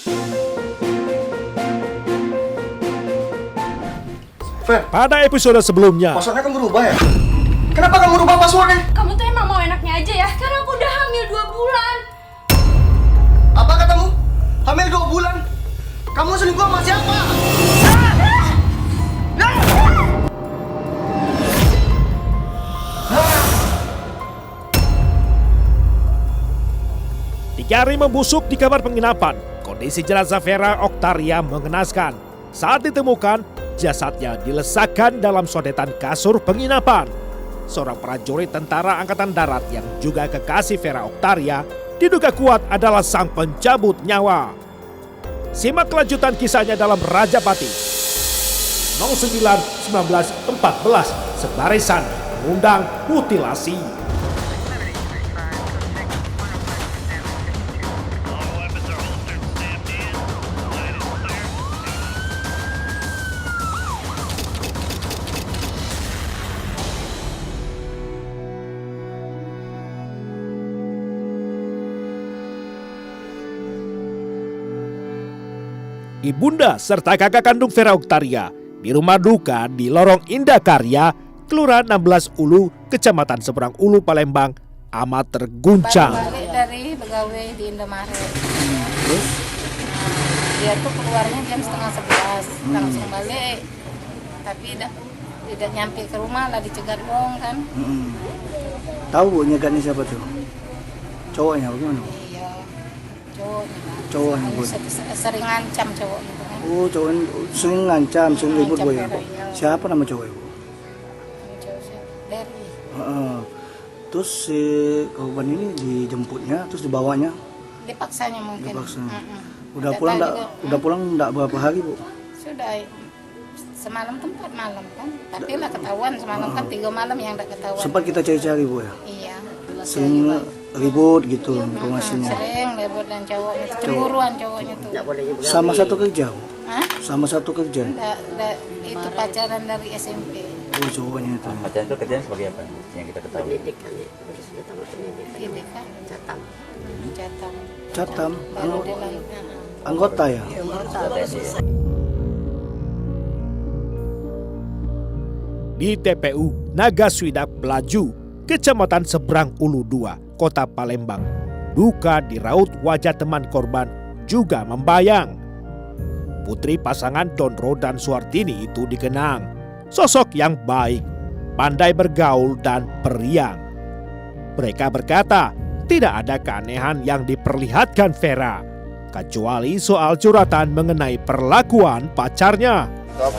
Fer, Pada episode sebelumnya, passwordnya kamu berubah ya? Kenapa kamu rubah passwordnya? Kamu tuh emang mau enaknya aja ya? Sekarang aku udah hamil 2 bulan. Apa katamu? Hamil 2 bulan? Kamu selingkuh sama siapa? Tiga hari membusuk di kamar penginapan. Kondisi jenazah Vera Oktaria mengenaskan. Saat ditemukan, jasadnya diletakkan dalam sodetan kasur penginapan. Seorang prajurit tentara angkatan darat yang juga kekasih Vera Oktaria diduga kuat adalah sang pencabut nyawa. Simak kelanjutan kisahnya dalam Rajapati. 09-19-14 Sebarisan mengundang mutilasi. Ibunda serta kakak kandung Vera Oktaria di rumah duka di Lorong Indah Karya, Kelurahan 16 Ulu, Kecamatan Seberang Ulu, Palembang, amat terguncang. Balik dari pegawai di Indomaret. Terus? Dia tuh keluarnya jam 10:30, langsung balik. Tapi tidak nyampe ke rumah lah dicegat dong kan. Tahu bu nyegatnya siapa tuh? Cowoknya bagaimana? Iya, cowoknya. Cowoknya bu. Sering ngancam cowoknya tuh kan. Oh cowoknya sering ngancam, sering ribut bu ya? Ngancam, iya. Siapa nama cowoknya bu? Dari Terus si korban ini dijemputnya, terus dibawanya? dipaksanya mungkin. Dipaksa. Tidak tahu juga. Udah pulang enggak berapa hari bu? Sudah semalam tuh 4 malam kan. Tapi lah ketahuan semalam kan 3 malam yang tidak ketahuan. Sempat kita cari-cari bu ya? Iya. Sering ribut gitu informasinya. Sering ribut dan cowoknya cemburuan cowoknya tuh. Sama satu kerja bu? Hah? Sama satu kerja? Nggak, itu pacaran dari SMP. Oh cowoknya itu. Pacaran itu kerjanya sebagai apa yang kita ketahui? Ini kan Catam. Catam, Baru dia lahir. anggota ya? Di TPU Nagaswidak Pelaju, Kecamatan Seberang Ulu 2, Kota Palembang, duka di raut wajah teman korban juga membayang. Putri pasangan Donro dan Suartini itu dikenang sosok yang baik, pandai bergaul dan periang. Mereka berkata tidak ada keanehan yang diperlihatkan Vera, kecuali soal curhatan mengenai perlakuan pacarnya. Saya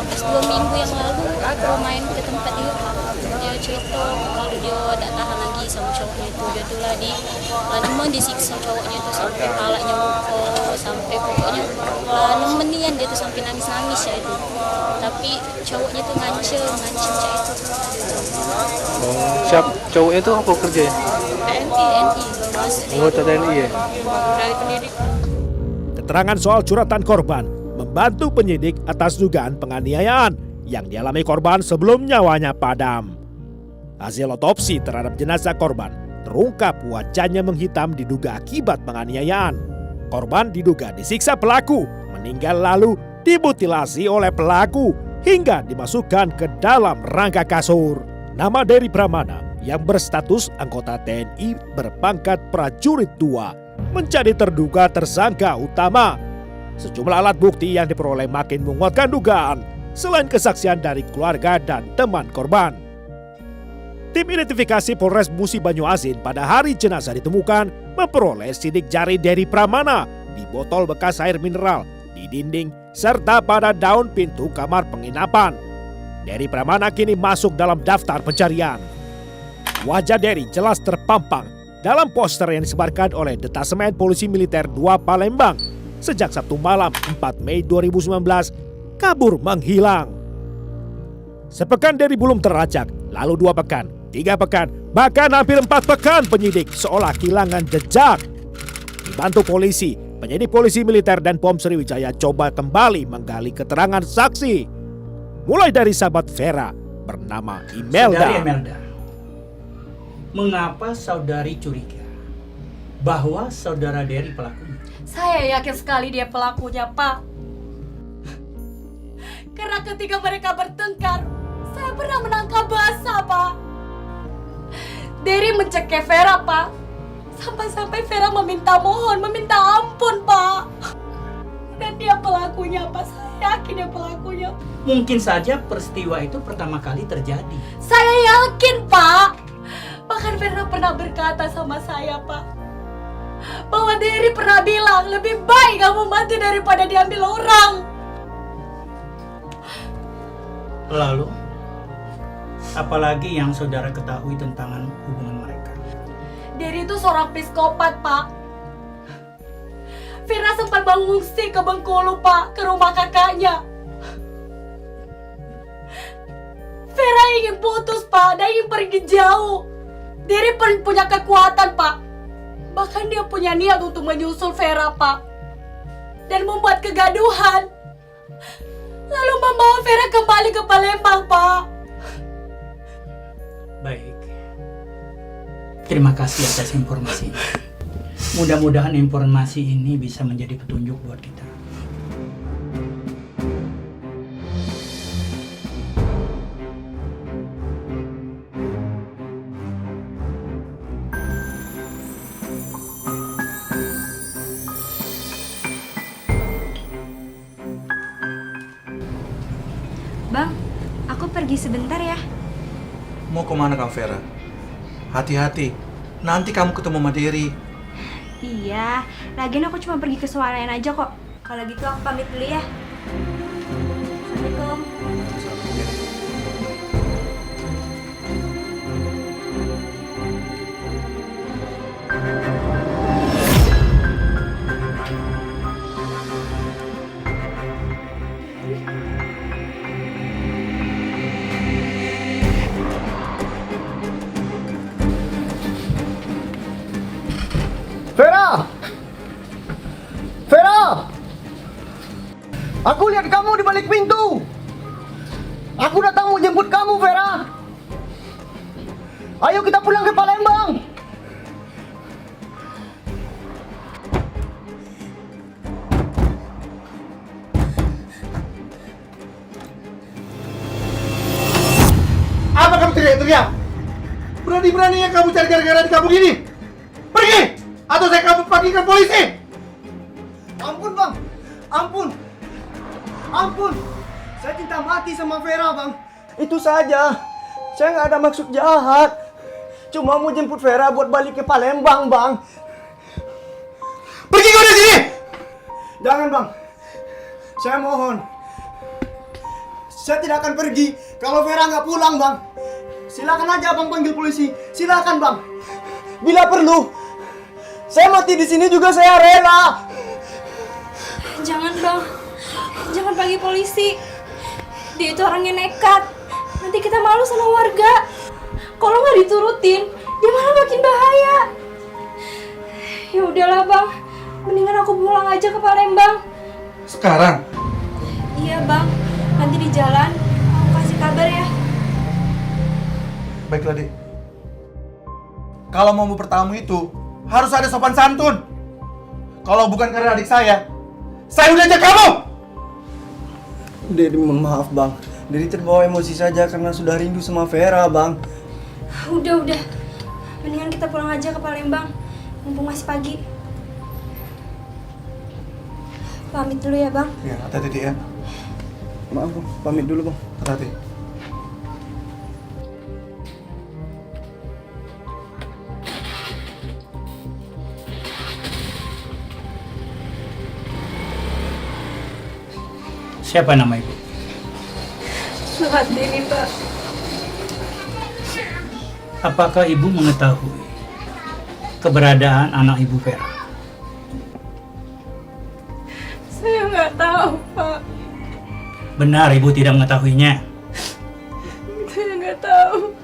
pas 2 minggu yang lalu aku main ke tempat dia cerita kalau dia tak tahan lagi sama cowoknya itu, dia tuh lah nemen disiksa cowoknya itu sampai palanya muka, sampai pokoknya nemenian dia tuh sampai nangis-nangis ya itu, tapi cowoknya tuh ngancem cak itu. Siap, cowoknya itu apa kerjanya? TNI Anggota TNI ya? dari pendidik. Keterangan soal curhatan korban membantu penyidik atas dugaan penganiayaan yang dialami korban sebelum nyawanya padam. Hasil otopsi terhadap jenazah korban terungkap wajahnya menghitam diduga akibat penganiayaan. Korban diduga disiksa pelaku, meninggal lalu dimutilasi oleh pelaku hingga dimasukkan ke dalam rangka kasur. Nama Dery Pramana yang berstatus anggota TNI berpangkat prajurit 2 menjadi terduga tersangka utama. Sejumlah alat bukti yang diperoleh makin menguatkan dugaan selain kesaksian dari keluarga dan teman korban. Tim identifikasi Polres Musi Banyuasin pada hari jenazah ditemukan memperoleh sidik jari Dery Pramana di botol bekas air mineral, di dinding, serta pada daun pintu kamar penginapan. Dery Pramana kini masuk dalam daftar pencarian. Wajah Dery jelas terpampang dalam poster yang disebarkan oleh Detasemen Polisi Militer 2 Palembang sejak Sabtu malam 4 Mei 2019 kabur menghilang. Sepekan Dery belum teracak, lalu 2 pekan, 3 pekan, bahkan hampir 4 pekan penyidik seolah kehilangan jejak. Dibantu polisi, penyidik polisi militer dan Pom Sriwijaya coba kembali menggali keterangan saksi. Mulai dari sahabat Vera bernama Imelda. Saudari Imelda, mengapa saudari curiga bahwa saudara Dery pelakunya? Saya yakin sekali dia pelakunya, Pak. Karena ketika mereka bertengkar, saya pernah menangkap basah, Pak. Derry mencekik Vera, Pak. Sampai-sampai Vera meminta ampun, Pak. Dan dia pelakunya, Pak. Saya yakin dia pelakunya. Mungkin saja peristiwa itu pertama kali terjadi. Saya yakin, Pak. Bahkan Vera pernah berkata sama saya, Pak, bahwa Derry pernah bilang lebih baik kamu mati daripada diambil orang. Lalu, apalagi yang saudara ketahui tentang hubungan mereka? Derry itu seorang psikopat, Pak. Vera sempat mengungsi ke Bengkulu, Pak, ke rumah kakaknya. Vera ingin putus, Pak, dan ingin pergi jauh. Derry punya kekuatan, Pak. Bahkan dia punya niat untuk menyusul Vera, Pak. Dan membuat kegaduhan. Lalu membawa Vera kembali ke Palembang, Pak. Baik. Terima kasih atas informasinya. Mudah-mudahan informasi ini bisa menjadi petunjuk buat kita. Bang, aku pergi sebentar ya. Mau kemana kamu, Vera? Hati-hati, nanti kamu ketemu sama Derry. Iya, lagian aku cuma pergi ke swalayan aja kok. Kalau gitu aku pamit dulu ya. Assalamualaikum. Vera! Vera! Aku lihat kamu di balik pintu. Aku datang mau jemput kamu, Vera. Ayo kita pulang ke Palembang. Apa kamu teriak-teriak? Berani-beraninya kamu cari gara-gara di kampung ini? Pergi! Atau saya kamu panggilkan polisi! Ampun, Bang. Ampun. Ampun. Saya cinta mati sama Vera, Bang. Itu saja. Saya nggak ada maksud jahat. Cuma mau jemput Vera buat balik ke Palembang, Bang. Pergi kau dari sini! Jangan, Bang. Saya mohon. Saya tidak akan pergi kalau Vera nggak pulang, Bang. Silakan aja Bang panggil polisi. Silakan, Bang. Bila perlu, saya mati di sini juga saya rela. Jangan, Bang. Jangan panggil polisi. Dia itu orangnya nekat. Nanti kita malu sama warga. Kalau nggak diturutin, dia malah makin bahaya. Ya udahlah, Bang. Mendingan aku pulang aja ke Palembang. Sekarang? Iya, Bang. Nanti di jalan aku kasih kabar ya. Baiklah, Dek. Kalau mau bertamu itu harus ada sopan santun. Kalau bukan karena adik saya udah ajak kamu. Dedi, mohon maaf, Bang. Dedi terbawa emosi saja karena sudah rindu sama Vera, Bang. Udah. Mendingan kita pulang aja ke Palembang. Mumpung masih pagi. Pamit dulu ya, Bang. Ya, hati-hati, Dek, ya. Maaf, Bang. Pamit dulu, Bang. Hati-hati. Siapa nama ibu? Suhatini, Pak. Apakah ibu mengetahui keberadaan anak ibu Vera? Saya nggak tahu, Pak. Benar, ibu tidak mengetahuinya. Saya nggak tahu.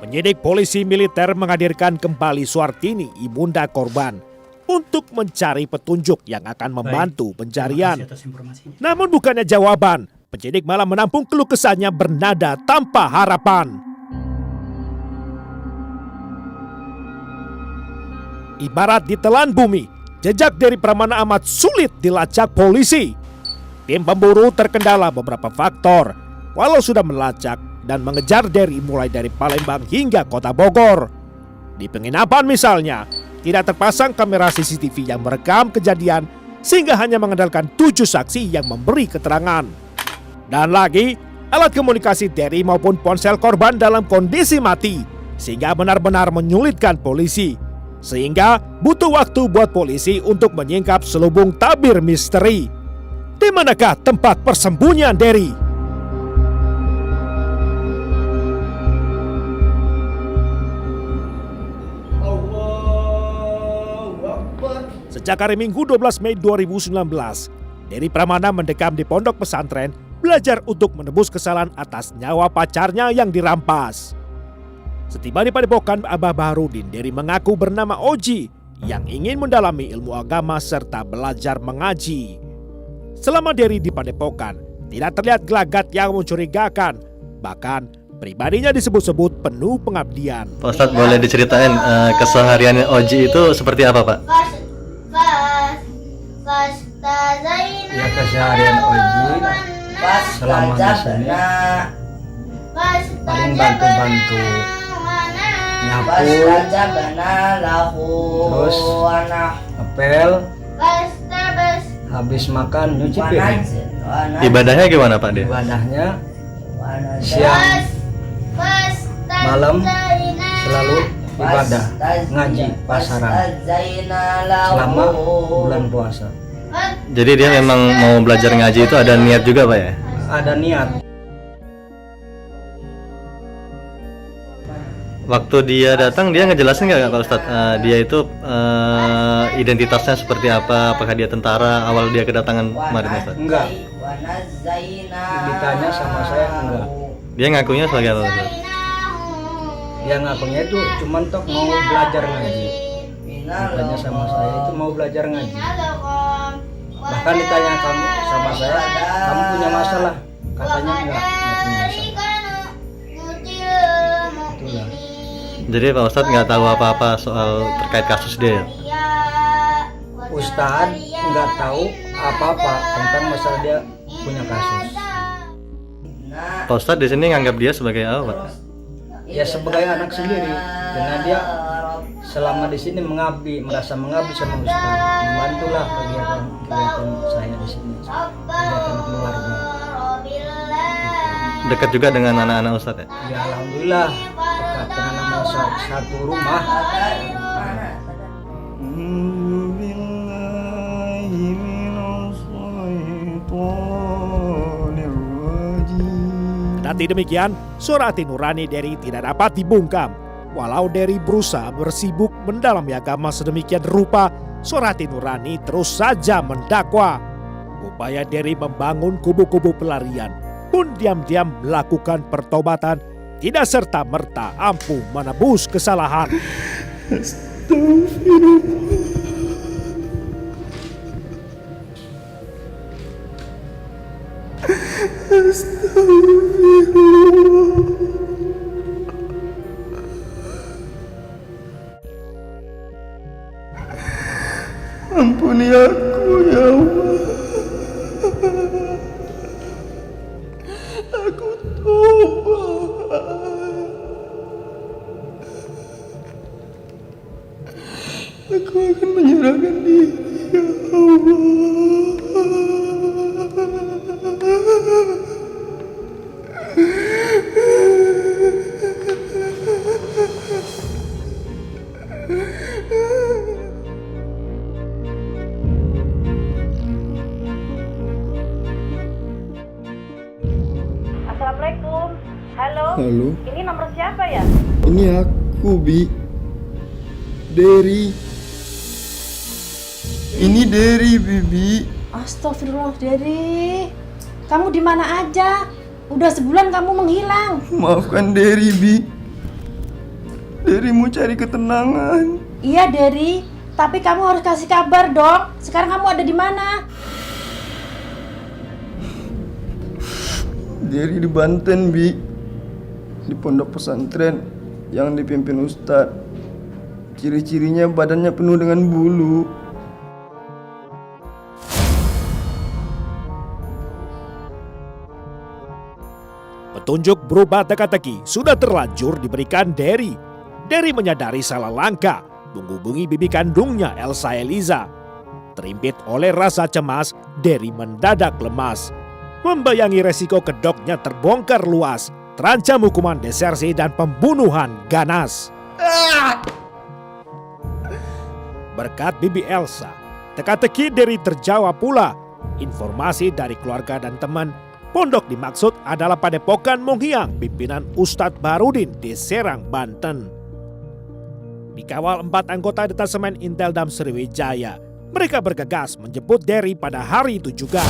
Penyidik polisi militer menghadirkan kembali Suhartini, ibunda korban, untuk mencari petunjuk yang akan membantu pencarian. Terima kasih atas informasinya. Namun bukannya jawaban, penyidik malah menampung keluh kesahnya bernada tanpa harapan. Ibarat ditelan bumi, Jejak Dery Pramana amat sulit dilacak polisi. Tim pemburu terkendala beberapa faktor. Walau sudah melacak dan mengejar Dery mulai dari Palembang hingga kota Bogor. Di penginapan misalnya, tidak terpasang kamera CCTV yang merekam kejadian sehingga hanya mengandalkan 7 saksi yang memberi keterangan. Dan lagi, alat komunikasi Dery maupun ponsel korban dalam kondisi mati sehingga benar-benar menyulitkan polisi. Sehingga butuh waktu buat polisi untuk menyingkap selubung tabir misteri. Di manakah tempat persembunyian Dery? Sejak hari Minggu 12 Mei 2019, Dery Pramana mendekam di pondok pesantren belajar untuk menebus kesalahan atas nyawa pacarnya yang dirampas. Setiba di Padepokan Abah Baharudin, Dery mengaku bernama Oji yang ingin mendalami ilmu agama serta belajar mengaji. Selama Dery di Padepokan, tidak terlihat gelagat yang mencurigakan. Bahkan pribadinya disebut-sebut penuh pengabdian. Pak Ustadz, boleh diceritain kesehariannya Oji itu seperti apa, Pak? Ya, keseharian Oji selama di sini paling bantu-bantu nyapu, terus ngepel, habis makan nyuci piring. Ibadahnya gimana, Pak, dia? Ibadahnya siang malam selalu ibadah ngaji pasaran selama bulan puasa. Jadi dia memang mau belajar ngaji itu ada niat juga, Pak, ya? Ada niat. Waktu dia datang, dia ngejelasin nggak, Pak Ustadz? Dia itu identitasnya seperti apa? Apakah dia tentara awal dia kedatangan kemarin, Ustadz? Enggak. Ditanya sama saya enggak. Dia ngakunya sebagai apa, Ustadz? Dia ngakunya itu cuman tok mau belajar ngaji. Ditanya sama saya itu mau belajar ngaji. Bahkan ditanya kamu sama saya, kamu punya masalah? Katanya enggak punya masalah. Itulah. Jadi Pak Ustadz nggak tahu apa-apa soal terkait kasus dia? Ustadz nggak tahu apa-apa tentang masalah dia punya kasus. Pak Ustadz di sini nganggap dia sebagai apa, Pak? Ya sebagai anak sendiri, dengan dia selama di sini mengabdi, merasa mengabdi sama Ustadz, membantulah kegiatan saya di sini, kegiatan keluarga. Dekat juga dengan anak-anak Ustadz, ya? Ya alhamdulillah dekat dengan nama satu rumah. Kendati demikian, suara hati nurani Dery tidak dapat dibungkam. Walau Dery berusaha bersibuk mendalami agama sedemikian rupa, suara hati nurani terus saja mendakwa. Upaya Dery membangun kubu-kubu pelarian pun diam-diam melakukan pertobatan, tidak serta-merta ampuh menebus kesalahan. Ampuni aku ya Allah. Aku tobat. Aku akan menyerahkan diri ya Allah. Assalamualaikum. Halo. Halo, Ini nomor siapa ya? ini aku Bi. Dery. Ini Dery, Bibi. Astagfirullah, Dery. Kamu di mana aja? Udah sebulan kamu menghilang. Maafkan Dery, Bi. Dery mau cari ketenangan. Iya, Dery. Tapi kamu harus kasih kabar dong. Sekarang kamu ada di mana? Dery di Banten, Bi. Di pondok pesantren yang dipimpin Ustadz. Ciri-cirinya badannya penuh dengan bulu. Petunjuk berupa teka-teki sudah terlanjur diberikan Derry. Derry menyadari salah langkah menghubungi bibi kandungnya Elsa Eliza. Terimpit oleh rasa cemas, Derry mendadak lemas. Membayangi resiko kedoknya terbongkar luas, terancam hukuman desersi dan pembunuhan ganas. Berkat bibi Elsa, teka-teki Derry terjawab pula. Informasi dari keluarga dan teman, pondok dimaksud adalah Padepokan Monghyang pimpinan Ustadz Barudin di Serang, Banten. Dikawal 4 anggota detasemen Inteldam Sriwijaya, mereka bergegas menjemput Derry pada hari itu juga.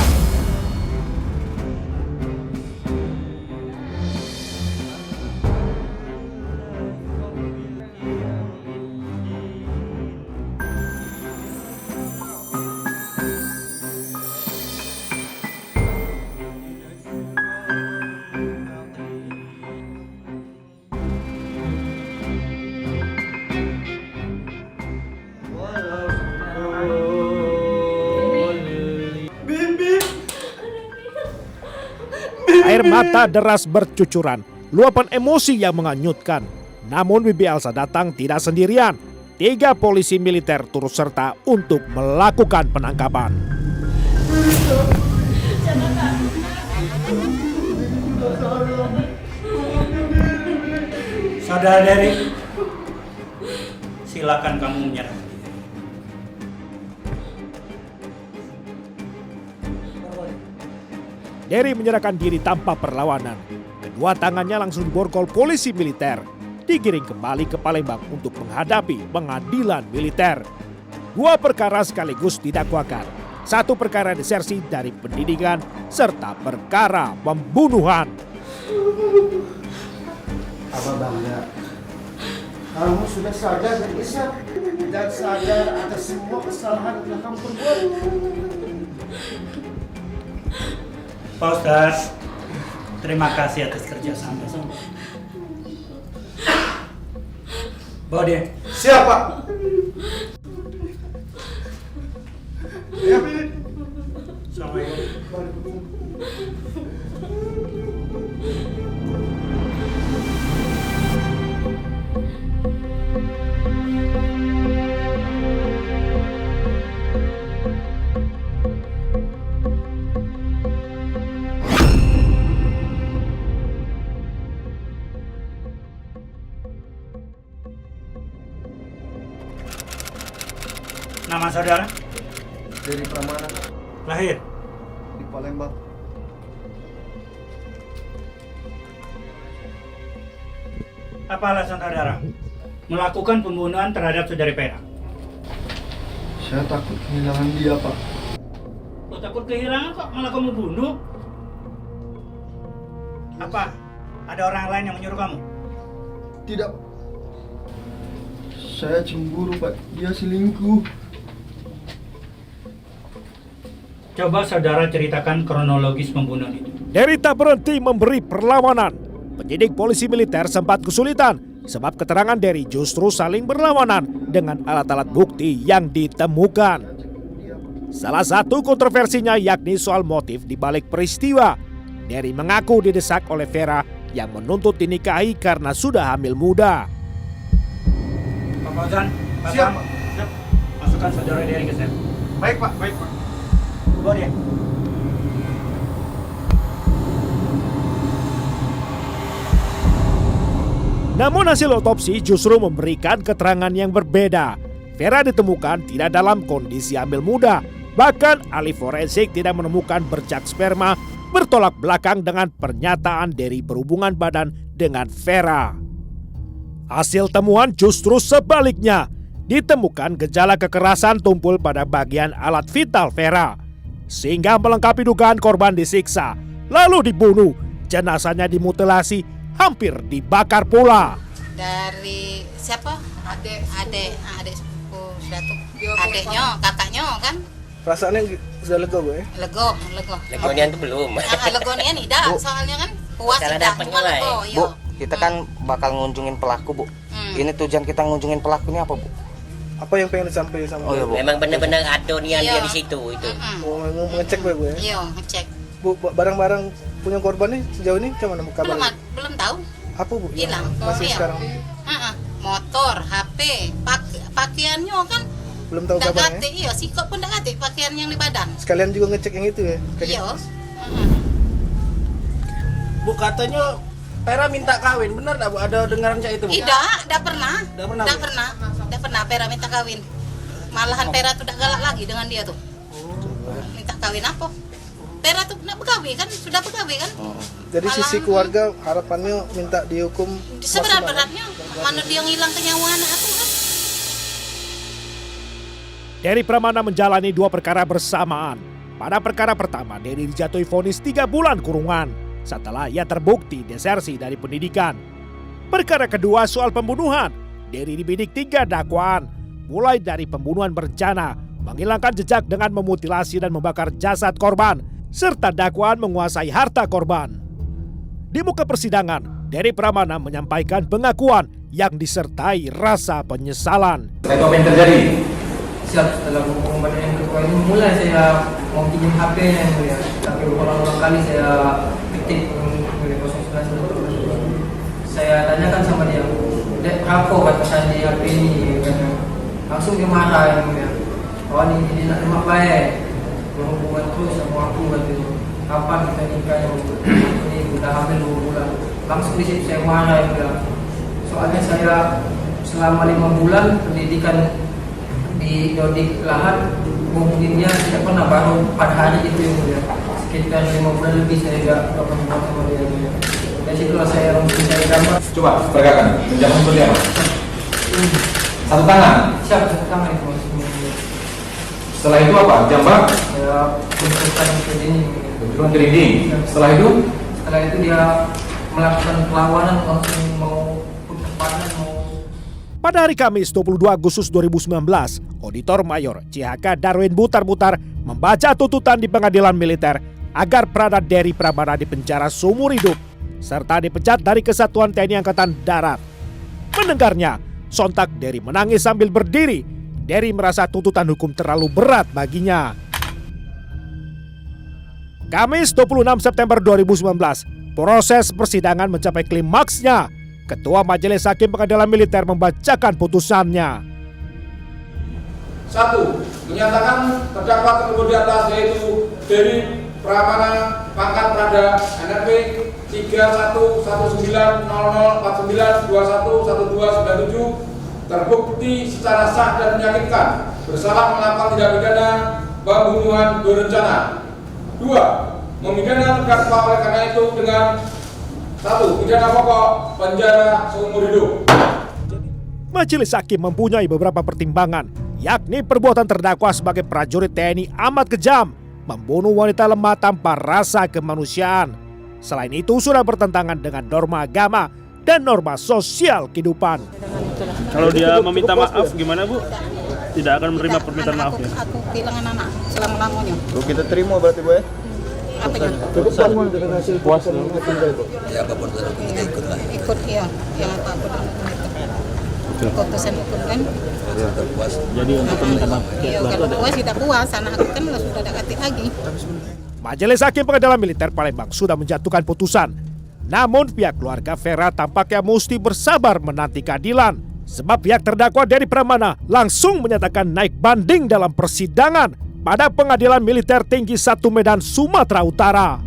Air mata deras bercucuran, luapan emosi yang menghanyutkan. Namun bibi Elsa datang tidak sendirian. 3 polisi militer turut serta untuk melakukan penangkapan. Saudara Derry, silakan kamu menyerah. Derry menyerahkan diri tanpa perlawanan. Kedua tangannya langsung diborgol polisi militer. Digiring kembali ke Palembang untuk menghadapi pengadilan militer. 2 perkara sekaligus didakwakan. 1 perkara desersi dari pendidikan serta perkara pembunuhan. Abah bangga. Kamu sudah sadar dan isap dan sadar atas semua kesalahan yang kamu perbuat. Pak Ustadz, terima kasih atas kerjasama. Bawa dia. Siapa? Ya. Assalamualaikum. Nama saudara? Dari Pramana Lahir? di Palembang. Apa alasan saudara melakukan pembunuhan terhadap saudari Vera? Saya takut kehilangan dia, Pak. Kok takut kehilangan kok malah kamu bunuh? Apa? Ada orang lain yang menyuruh kamu? Tidak. Saya cemburu, Pak. Dia selingkuh. Coba saudara ceritakan kronologis pembunuhan itu. Derry tak berhenti memberi perlawanan. Penyidik polisi militer sempat kesulitan sebab keterangan Derry justru saling berlawanan dengan alat-alat bukti yang ditemukan. Salah satu kontroversinya yakni soal motif di balik peristiwa. Derry mengaku didesak oleh Vera yang menuntut dinikahi karena sudah hamil muda. Pak Fauzan, Pak Siap, Sam, siap. Masukkan saudara Derry ke sel. Baik, Pak. Baik, Pak. Bawa dia. Namun hasil otopsi justru memberikan keterangan yang berbeda. Vera ditemukan tidak dalam kondisi hamil muda. Bahkan ahli forensik tidak menemukan bercak sperma, bertolak belakang dengan pernyataan Derry berhubungan badan dengan Vera. Hasil temuan justru sebaliknya. Ditemukan gejala kekerasan tumpul pada bagian alat vital Vera. Sehingga melengkapi dugaan korban disiksa, lalu dibunuh. Jenazahnya dimutilasi, hampir dibakar pula. Dari siapa? Adik sepupu Datuk. Adiknya, kakaknya kan? Perasaannya sudah lega, Bu, ya? Lego. Legonian itu belum. Legonian tidak, soalnya kan puas Salah tidak. dapetnya Cuma lah, lego, ya. iya. Bu, kita kan bakal ngunjungin pelaku, Bu. Ini tujuan kita ngunjungin pelaku ini apa, Bu? Apa yang pengen disampaikan sama Oh iya, Bu. Memang benar-benar ada nian Iya. dia di situ itu. mau ngecek, Bu, ya? Iya, ngecek. Bu, barang-barang punya korban nih sejauh ini cuman kabar? Belum tahu. Apa Bu? Hilang. Masih Iya. sekarang Motor, HP, pakaiannya kan belum tahu nggak kabarnya. gati, iya sikap pun nggak gati pakaian yang di badan. Sekalian juga ngecek yang itu ya. Iya. Bu, katanya Pera minta kawin, benar nggak Bu? Ada dengaran saya itu Bu? Tidak pernah. Nggak pernah, Bu? Tidak pernah Pera minta kawin. Malahan Pera tuh udah galak lagi dengan dia tuh. Minta kawin apa? Pera tuh nak begawi kan, sudah begawi kan? Jadi sisi keluarga harapannya minta dihukum Seberat-beratnya, mana dia ngilang ke nyawa anak aku kan? Dery Pramana menjalani 2 perkara bersamaan. Pada perkara pertama, Dery dijatuhi vonis 3 bulan kurungan setelah ia terbukti desersi dari pendidikan. Perkara kedua soal pembunuhan. Dery dibidik 3 dakwaan, mulai dari pembunuhan berencana, menghilangkan jejak dengan memutilasi dan membakar jasad korban, serta dakwaan menguasai harta korban. Di muka persidangan, Dery Pramana menyampaikan pengakuan yang disertai rasa penyesalan. Apa yang terjadi? Siap, setelah pengumuman yang kedua ini mulai saya mau pinjam HP yang mulia, tapi berulang-ulang kali saya ketik mulia 09. Saya tanyakan sama dia, Dek, apa batasan di HP ini? Langsung dia marah yang mulia. Oh ini nak terima baik, berhubungan terus sama aku gitu. Kapan kita nikahnya? Ini udah hamil 2 bulan. Langsung di situ saya marah yang mulia. Soalnya saya selama 5 bulan pendidikan di Dodik Lahat, mungkin dia tidak pernah, baru pada hari itu yang mulia. Sekitar 5 bulan lebih saya tidak pernah sama dia yang mulia. Dari situlah saya langsung cari gambar. Coba peragakan, jangan seperti apa? Satu tangan. Siap, satu tangan itu maksudnya. Setelah itu apa? Jambak? Saya benturkan ke dinding. Benturan ke dinding. Setelah itu? Setelah itu dia melakukan perlawanan, langsung mau putus panas, mau. Pada hari Kamis 22 Agustus 2019, Auditor Mayor CHK Darwin Butar-Butar membaca tuntutan di pengadilan militer agar Prada Dery Pramana dipenjara seumur hidup serta dipecat dari Kesatuan TNI Angkatan Darat. Mendengarnya, sontak Dery menangis sambil berdiri. Dery merasa tuntutan hukum terlalu berat baginya. Kamis 26 September 2019, proses persidangan mencapai klimaksnya. Ketua Majelis Hakim Pengadilan Militer membacakan putusannya. 1. Menyatakan terdakwa tersebut di atas yaitu Dery Pramana pangkat Prada NRP 310049211297 terbukti secara sah dan meyakinkan bersalah melakukan tindak pidana pembunuhan berencana. 2. Memidana terdakwa oleh karena itu dengan 1. Pidana pokok penjara seumur hidup. Majelis Hakim mempunyai beberapa pertimbangan, yakni perbuatan terdakwa sebagai prajurit TNI amat kejam, membunuh wanita lemah tanpa rasa kemanusiaan. Selain itu sudah bertentangan dengan norma agama dan norma sosial kehidupan. Kalau dia meminta maaf gimana Bu? Tidak akan menerima permintaan maaf ya? Aku kehilangan anak selama-lamanya. Kita terima berarti Bu ya? Apanya? Puas dengan hasil puas. Ya apapun kita ikut lah. Ikut ya, yang apapun keputusan hukum kan. Puas. Jadi untuk permintaan maaf Iya, kalau puas tidak puas, anak aku kan sudah ada hati lagi. Majelis Hakim Pengadilan Militer Palembang sudah menjatuhkan putusan. Namun pihak keluarga Vera tampaknya mesti bersabar menanti keadilan. Sebab pihak terdakwa Dery Pramana langsung menyatakan naik banding dalam persidangan pada Pengadilan Militer Tinggi 1 Medan, Sumatera Utara.